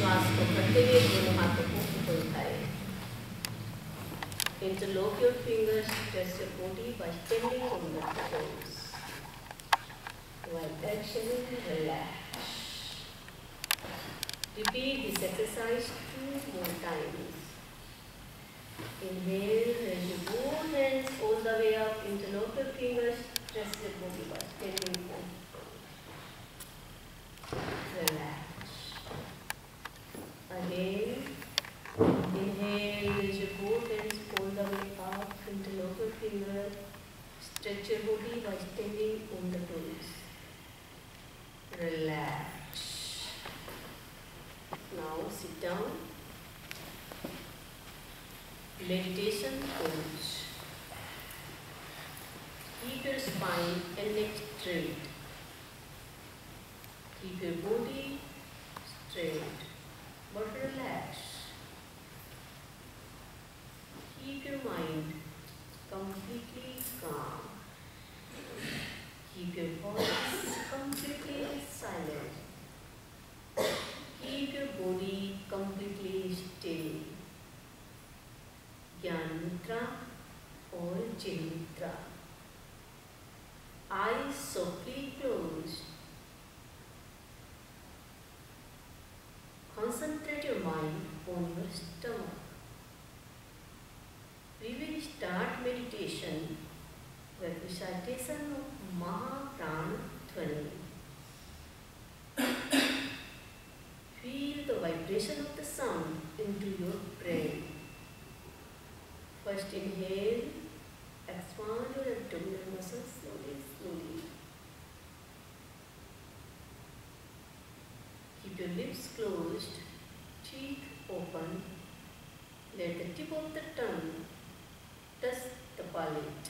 श्वास को भरते हुए दोनों हाथों को ऊपर उठाए. Interlock your fingers, stretch your body by standing on the toes. While exhaling, relax. Repeat this exercise 2 more times. Inhale, raise your both hands all the way up. Interlock your fingers, stretch your body by standing on the toes. Relax. Again. Inhale, raise your both hands all the way up. Interlock your fingers, stretch your body by standing on the toes. Relax. Now sit down. Meditation pose. Keep your spine and neck straight. Keep your body straight, but relax. Keep your mind completely calm. Keep your voice completely silent. Keep your body completely still. Gyan Mudra or Chill Mudra. Eyes softly closed. Concentrate your mind on your stomach. We will start meditation with recitation of Mahaprana Dhvani. Feel the vibration of the sound into your brain. First inhale, expand your abdominal muscles slowly, slowly. Keep your lips closed, teeth open. Let the tip of the tongue touch the palate.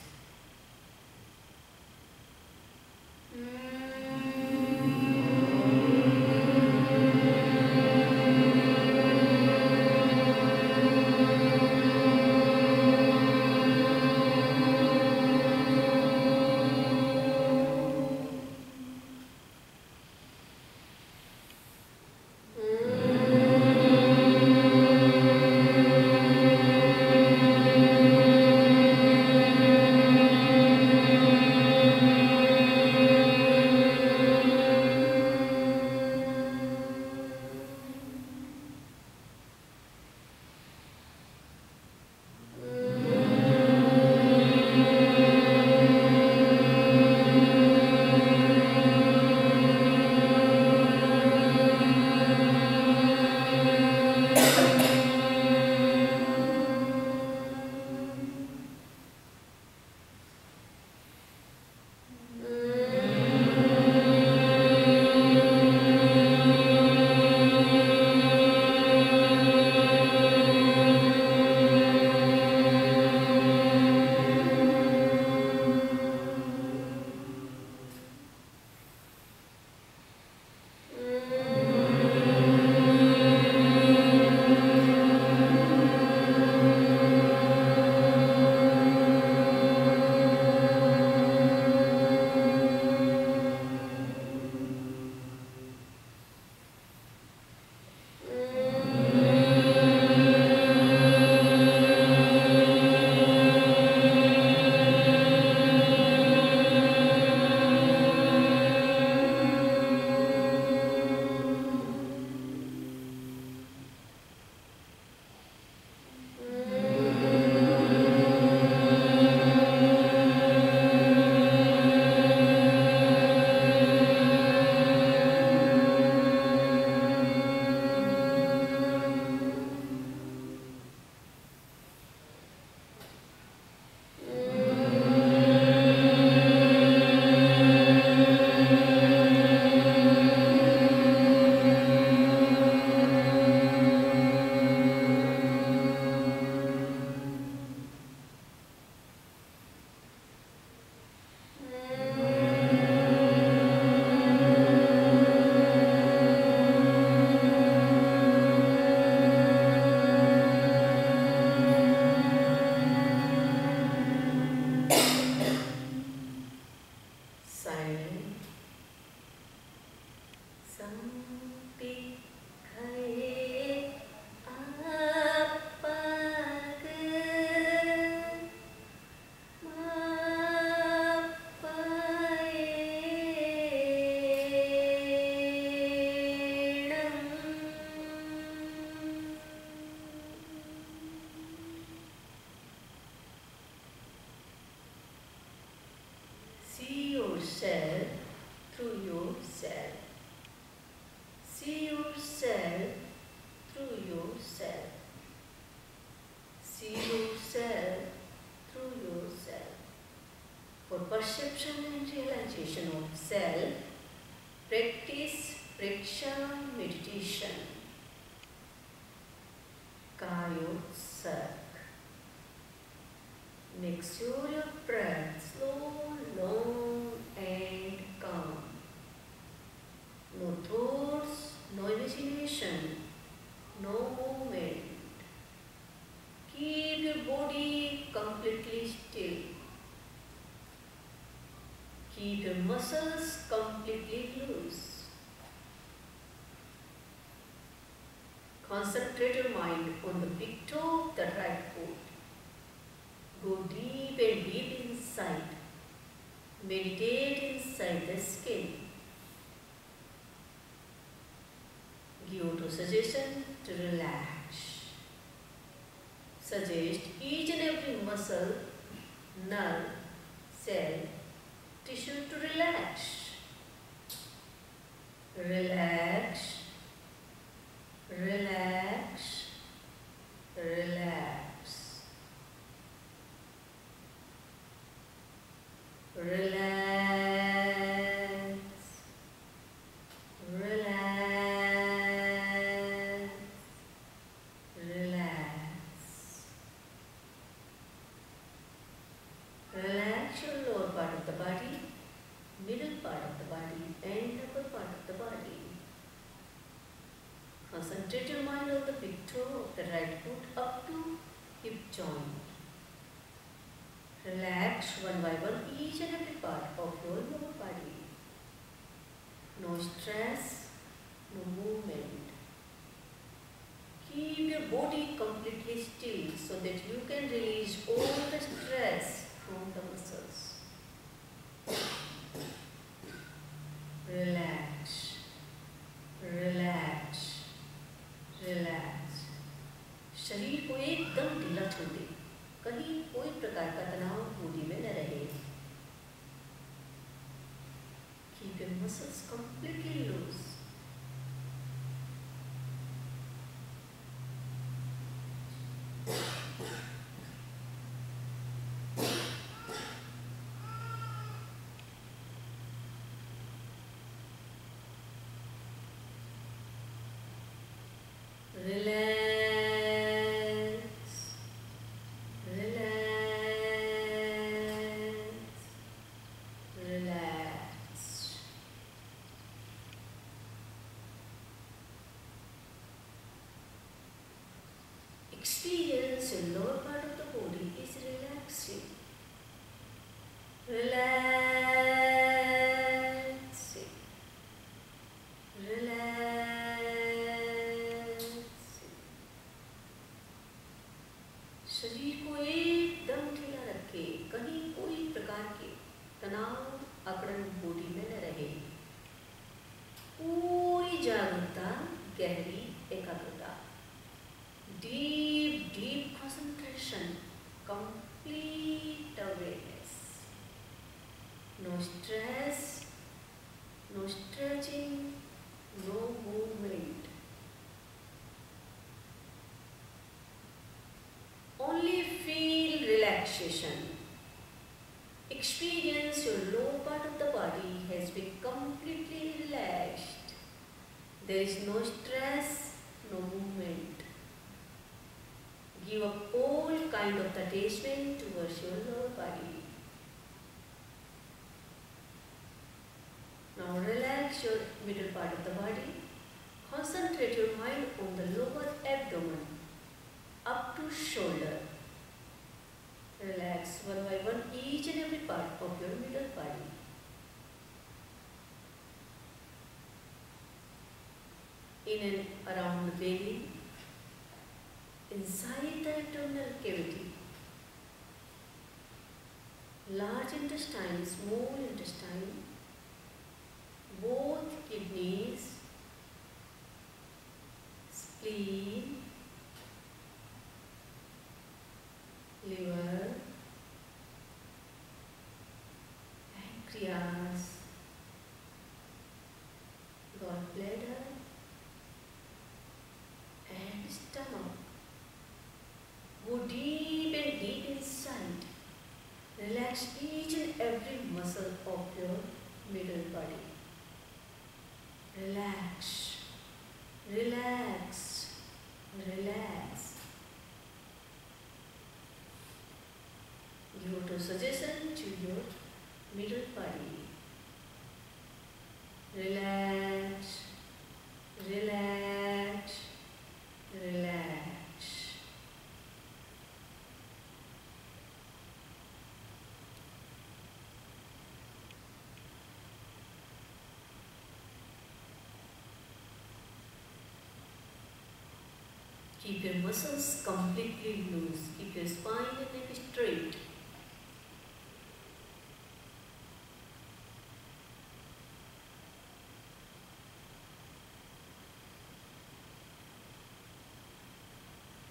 realization of self, practice Preksha meditation. Kayotsarg. Make sure your breath slow, long and calm. No thoughts, no imagination, no movement. Keep your body completely still. Keep your muscles completely loose. Concentrate your mind on the big toe of the right foot. Go deep and deep inside. Meditate inside the skin. Give auto suggestion to relax. Suggest each and every muscle, nerve, cell, tissue to relax. Relax, relax, relax. Relax, relax, relax. Relax your lower part of the body, middle part of the body and upper part of the body. Concentrate your mind on the big toe of the right foot up to hip joint. Relax one by one each and every part of your lower body. No stress, no movement. Keep your body completely still so that you can release all the stress from the muscles. Relax, relax, relax. शरीर को एकदम ढीला छोड़ दे, कहीं कोई प्रकार का तनाव बॉडी में न रहे. Keep your muscles completely loose. Relax, relax, relax. Experience your lower part of the body is relaxing. Relaxing. Relaxing. शरीर को एकदम ढीला रखे, कहीं कोई प्रकार के तनाव अकड़न बॉडी में न रहे. पूरी जागरूकता, गहरी एकाग्रता. Deep, deep concentration, complete awareness. No stress, no stretching, no movement. Only feel relaxation. Experience your lower part of the body has been completely relaxed. There is no stress, no movement. Give up all kind of attachment towards your lower body. Now relax your middle part of the body. Concentrate your mind on the lower abdomen up to shoulder. Relax one by one each and every part of your middle body. In and around the belly, inside the abdominal cavity, large intestine, small intestine, both kidneys, spleen, liver, pancreas, gallbladder and stomach. Go deep and deep inside. Relax each and every muscle of your middle body. Relax, relax, relax. Give auto suggestion to your middle body. Relax, relax, relax. Keep your muscles completely loose. Keep your spine and neck straight.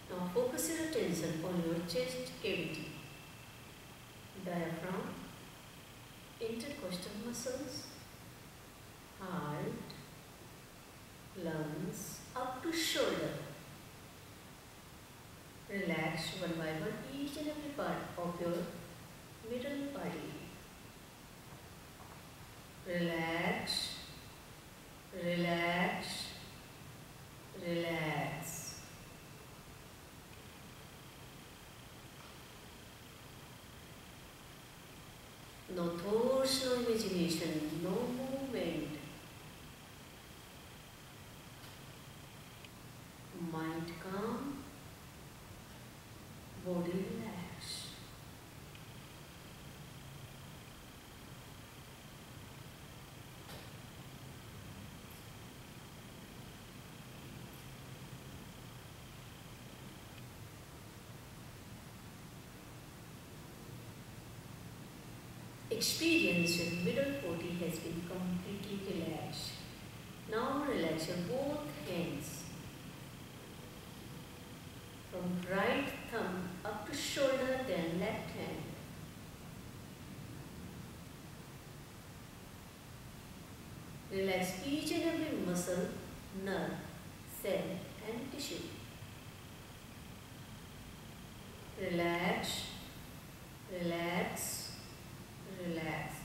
Now focus your attention on your chest cavity, diaphragm, intercostal muscles, heart, lungs, up to shoulder. Relax one by one each and every part of your middle body. Relax, relax, relax. No thoughts, no imagination, no movement. Mind calm, body relaxed. Experience your middle body has been completely relaxed. Now relax your both hands. From right thumb up to shoulder, then left hand. Relax each and every muscle, nerve, cell and tissue. Relax, relax, relax.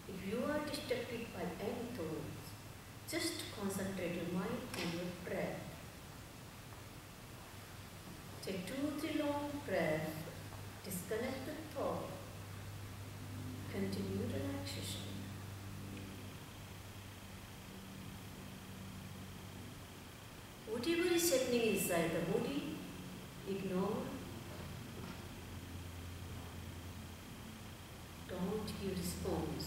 If you are distracted by any thoughts, just concentrate your mind on your breath. Take 2-3 long breaths. Disconnect the thought. Continue relaxation. Whatever is happening inside the body, ignore. Don't give response.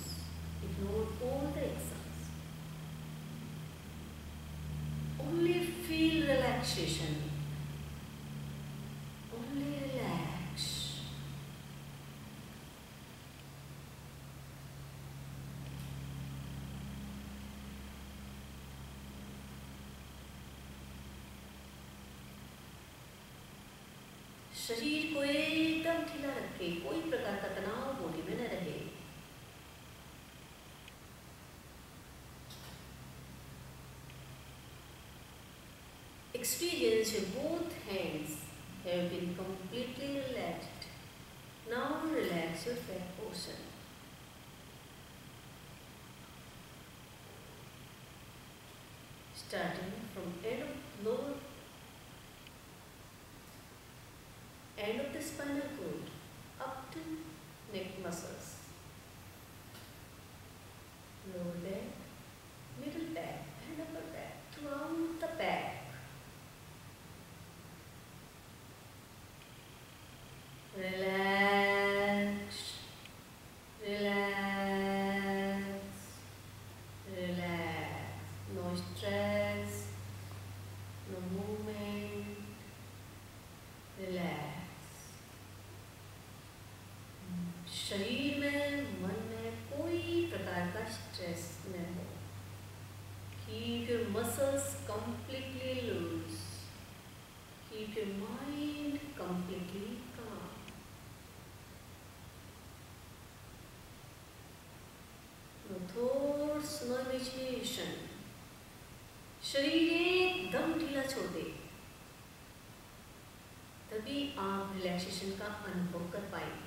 Ignore all the actions. Only feel relaxation. Only relax. शरीर को एकदम ढीला रखे, कोई प्रकार का तनाव body में न रहे। Experience your both hands have been completely relaxed. Now relax your back portion. Starting from end of the spinal cord up to neck muscles. Lower back, middle back and upper back, throughout the back. Relax, relax, relax. No stress, no movement. Relax. शरीर में, मन में कोई प्रकार का stress न हो. Keep your muscles completely loose. Keep your mind completely calm. No thoughts, no imagination. शरीर एकदम ढीला छोड़ दे, तभी आप रिलैक्सेशन का अनुभव कर पाएंगे.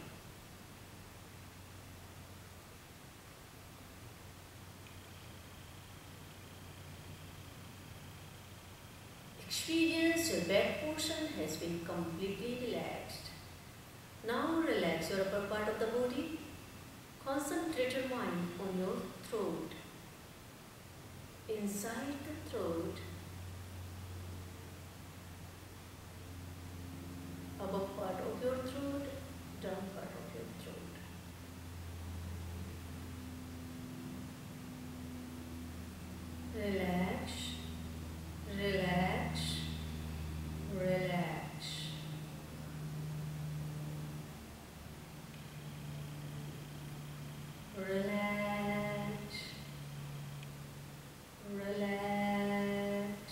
Experience your back portion has been completely relaxed. Now relax your upper part of the body. Concentrate your mind on your throat. Inside the throat, above part of your throat, down part of your throat. Relax, relax, relax. Relax, relax,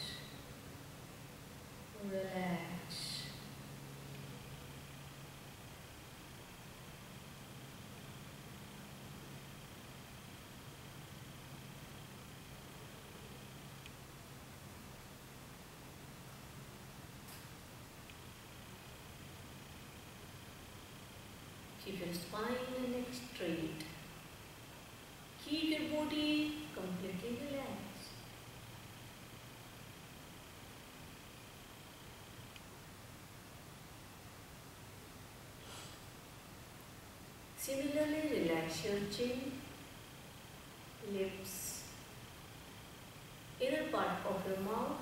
relax. Keep your spine and neck straight. Keep your body completely relaxed. Similarly, relax your chin, lips, inner part of your mouth,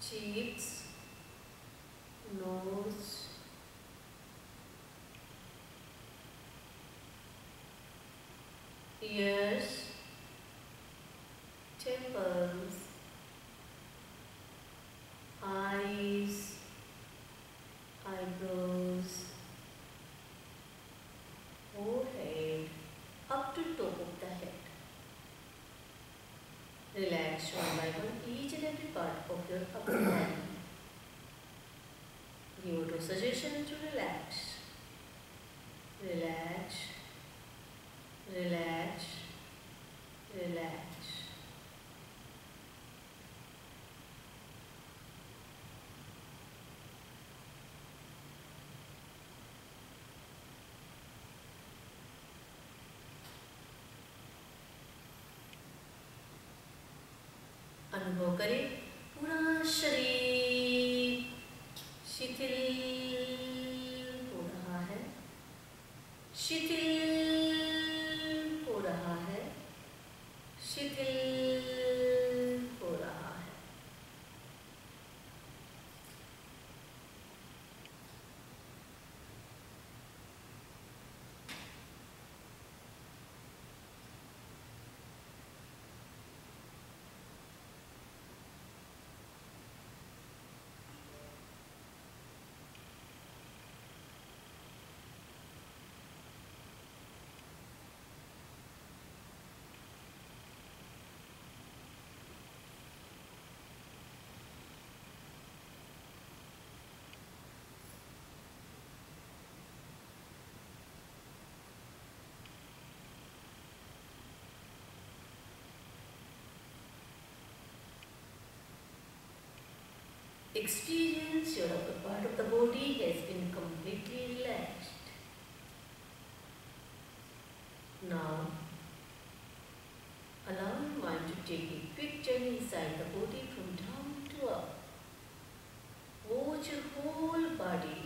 cheeks, nose, ears, temples, eyes, eyebrows, forehead, up to top of the head. Relax one by one each and every part of your upper body. Give auto suggestion to relax. Relax, relax, relax. अनुभव करें पूरा शरीर शिथिल हो रहा है, शिथिल हो रहा है, शिथिल हो रहा है। Experience your upper part of the body has been completely relaxed. Now, allow your mind to take a quick journey inside the body from down to up. Watch your whole body.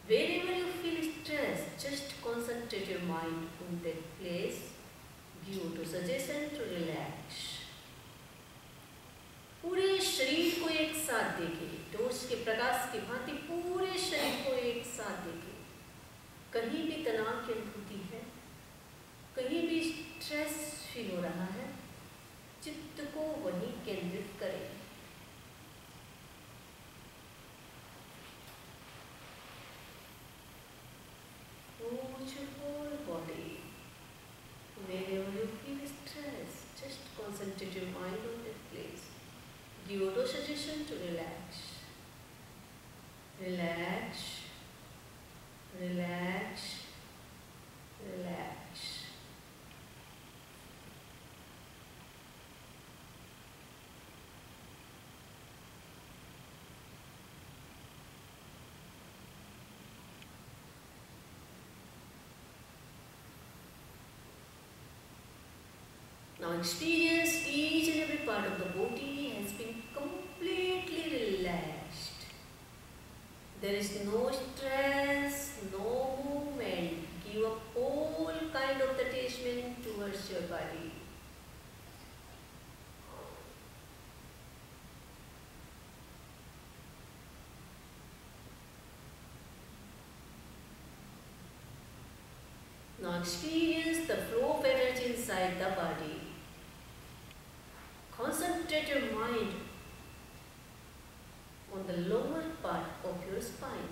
Wherever you feel stress, just concentrate your mind on that place. Give auto suggestion to relax. पूरे शरीर को एक साथ देखें, torch के प्रकाश की भांति पूरे शरीर को एक साथ देखें। कहीं भी तनाव की अनुभूति है, कहीं भी स्ट्रेस फील हो रहा है, चित्त को वहीं केंद्रित करें। Watch your whole body. Wherever you feel stress, just concentrate your mind on that place. Give auto suggestion to relax. Relax, relax, relax. experience each and every part of the body has been completely relaxed. There is no stress, no movement. Give up all kind of attachment towards your body. Now experience the flow of energy inside the body. Concentrate your mind on the lower part of your spine,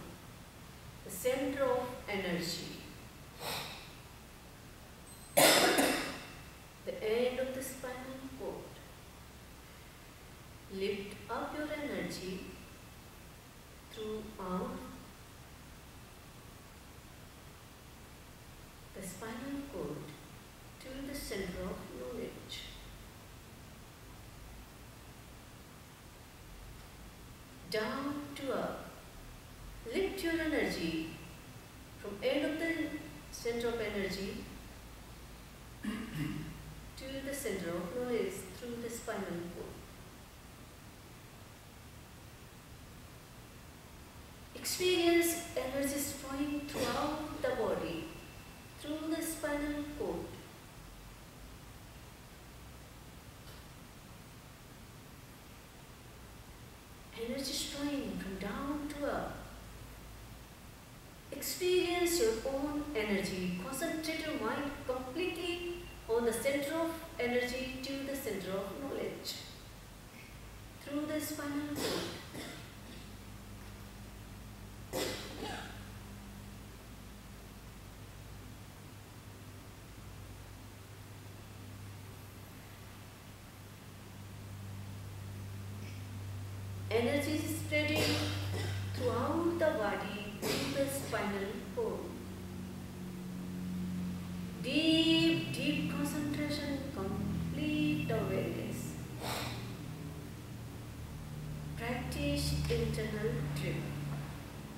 the center of energy, the end of the spinal cord. Lift up your energy throughout the spinal cord to the center of knowledge. Down to up. Lift your energy from end of the center of energy to the center of knowledge through the spinal cord. Experience energy flowing throughout the body through the spinal cord. Energy flowing from down to up. Experience your own energy. Concentrate your mind completely on the center of energy to the center of knowledge through the spinal cord. Energy is spreading throughout the body through the spinal cord. Deep, deep concentration, complete awareness. Practice internal trip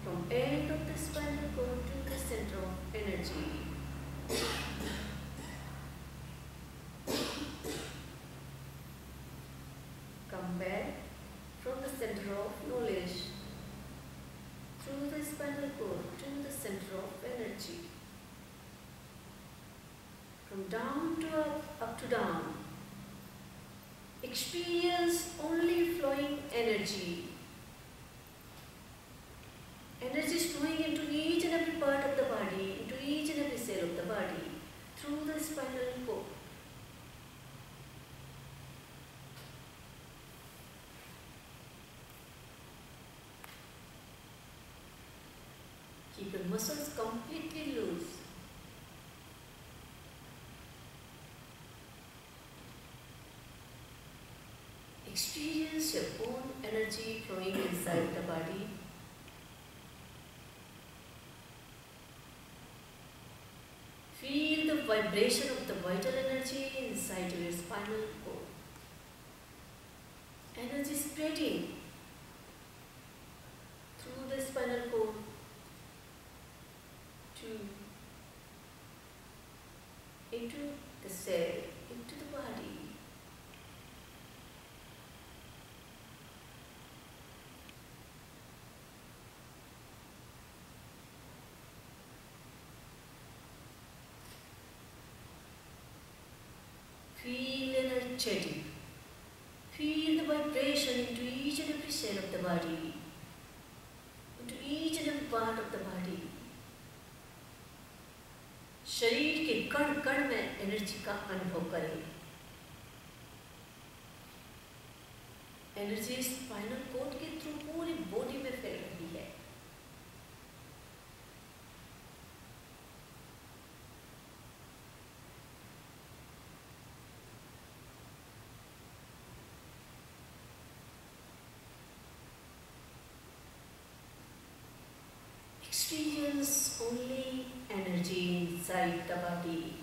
from end of the spinal cord to the center of energy. Come back from the center of knowledge through the spinal cord to the center of energy. From down to up to down. Experience only flowing energy. Energy is flowing into each and every part of the body, into each and every cell of the body through the spinal cord. Keep your muscles completely loose. Experience your own energy flowing inside the body. Feel the vibration of the vital energy inside your spinal cord. Energy spreading through the spinal cord into the cell, into the body. Feel energetic. Feel the vibration into each and every cell of the body, into each and every part of the body. शरीर के कण कण में energy का अनुभव करें. Energy spinal cord के through पूरी बॉडी में फैल रही है. Experience only energy inside the body.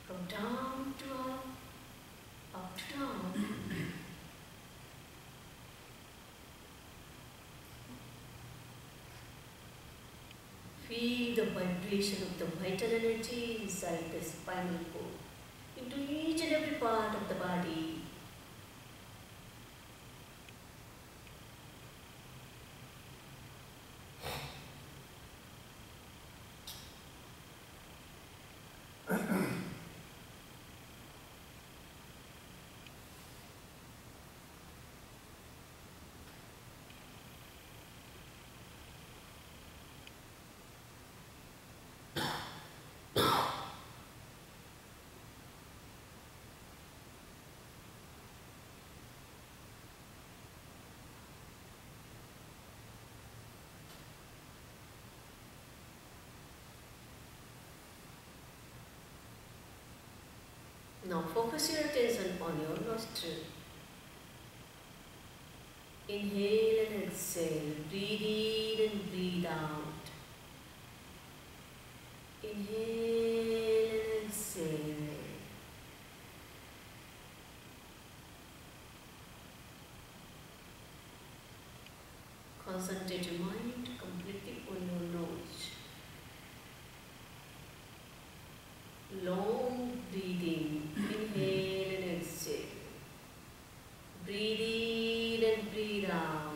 From down to up to down. Feel the vibration of the vital energy inside the spinal cord. into each and every part of the body. Now focus your attention on your nostril. Inhale and exhale. Breathe in and breathe out. Inhale and exhale. Concentrate your mind completely on your nose. Long breathing. Inhale and exhale. Breathe in and breathe out.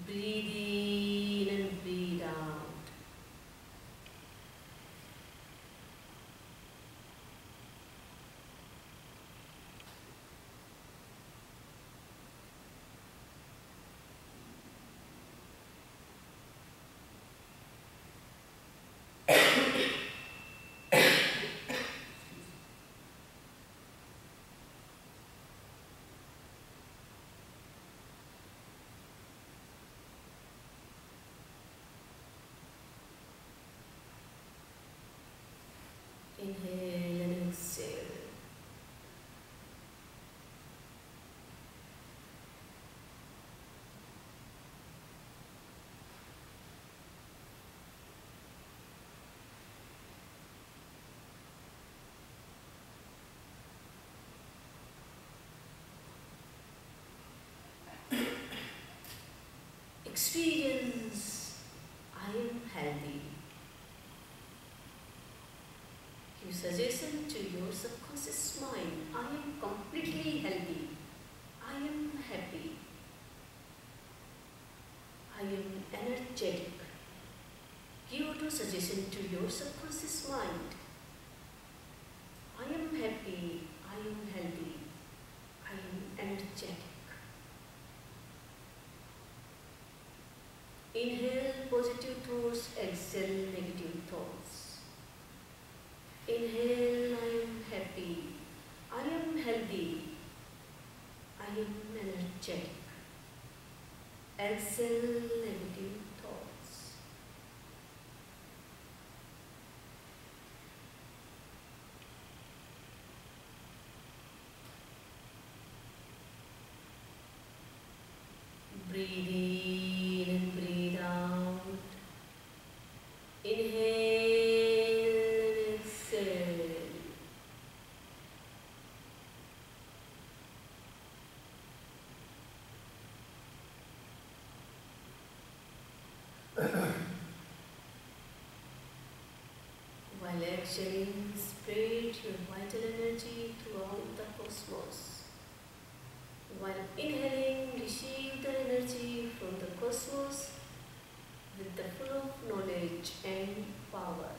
Breathe in and breathe out. Inhale and exhale. Experience, I am healthy. Give suggestion to your subconscious mind, I am completely healthy. I am happy. I am energetic. Give auto suggestion to your subconscious mind. I am happy. I am healthy. I am energetic. Inhale positive thoughts, exhale negative thoughts. Inhale, I am happy. I am healthy. I am energetic. Exhale negative thoughts. Breathe in and breathe out. Inhale and exhale. While exhaling, spread your vital energy throughout the cosmos. While inhaling, receive the energy from the cosmos with the full of knowledge and power.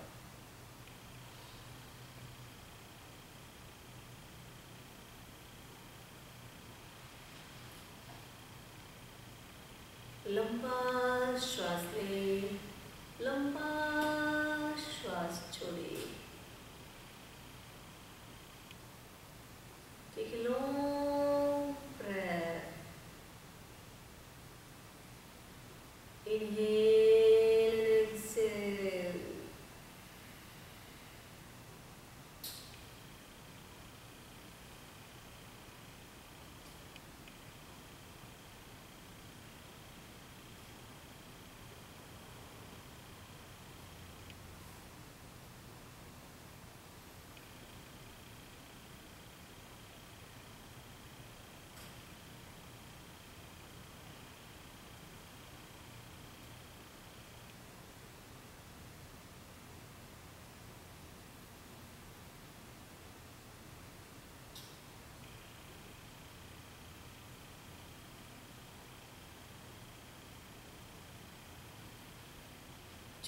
लंबा श्वास ले, लंबा श्वास छोड़े. Take a long breath. Inhale and exhale.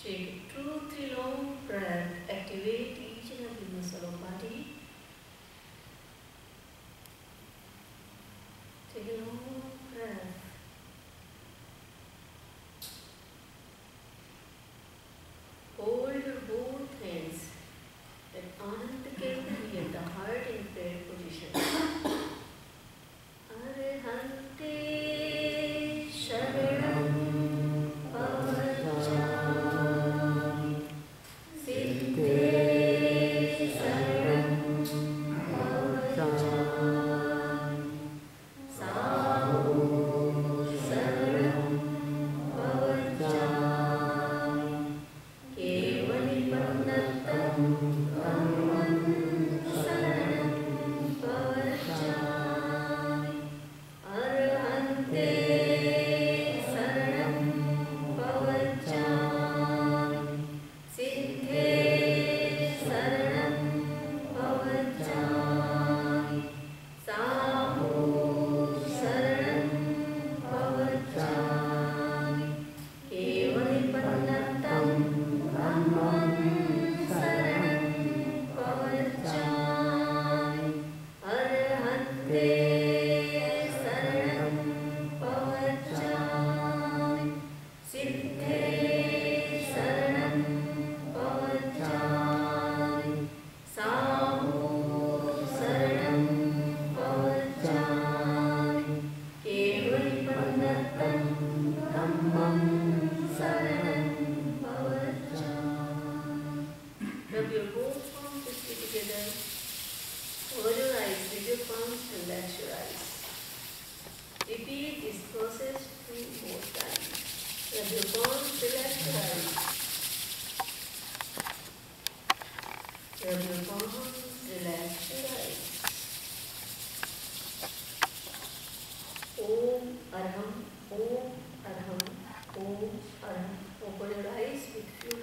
Take a 2-3 long breath. Activate each and every muscle of body. Take a long breath. Hold your both hands at Ananda Kendri at the heart in prayer position. Arahante Sharanam Pavachami Siddhe Sharanam Pavachami Sahu Sharanam Pavachami Kevali Pannatam Dhamman Sharanam Pavachami Arahante Sharanam Pavachami Siddhe Sharanam Pavachami Sahu Sharanam Pavachami Kevali Pannatam Dhamman Sharanam Pavachami Arahante Sharanam Pavachami Siddhe Sharanam Pavachami Sahu Sharanam Pavachami Kevali Pannatam Dhamman Sharanam Pavachami. Rub your both palms gently together. Cover your eyes with your palms and relax your eyes. Repeat this process 2 more times. Rub your palms, relax your eyes. Rub your palms, relax your eyes. Om Arham, Om Arham, Om Arham. Open your eyes with few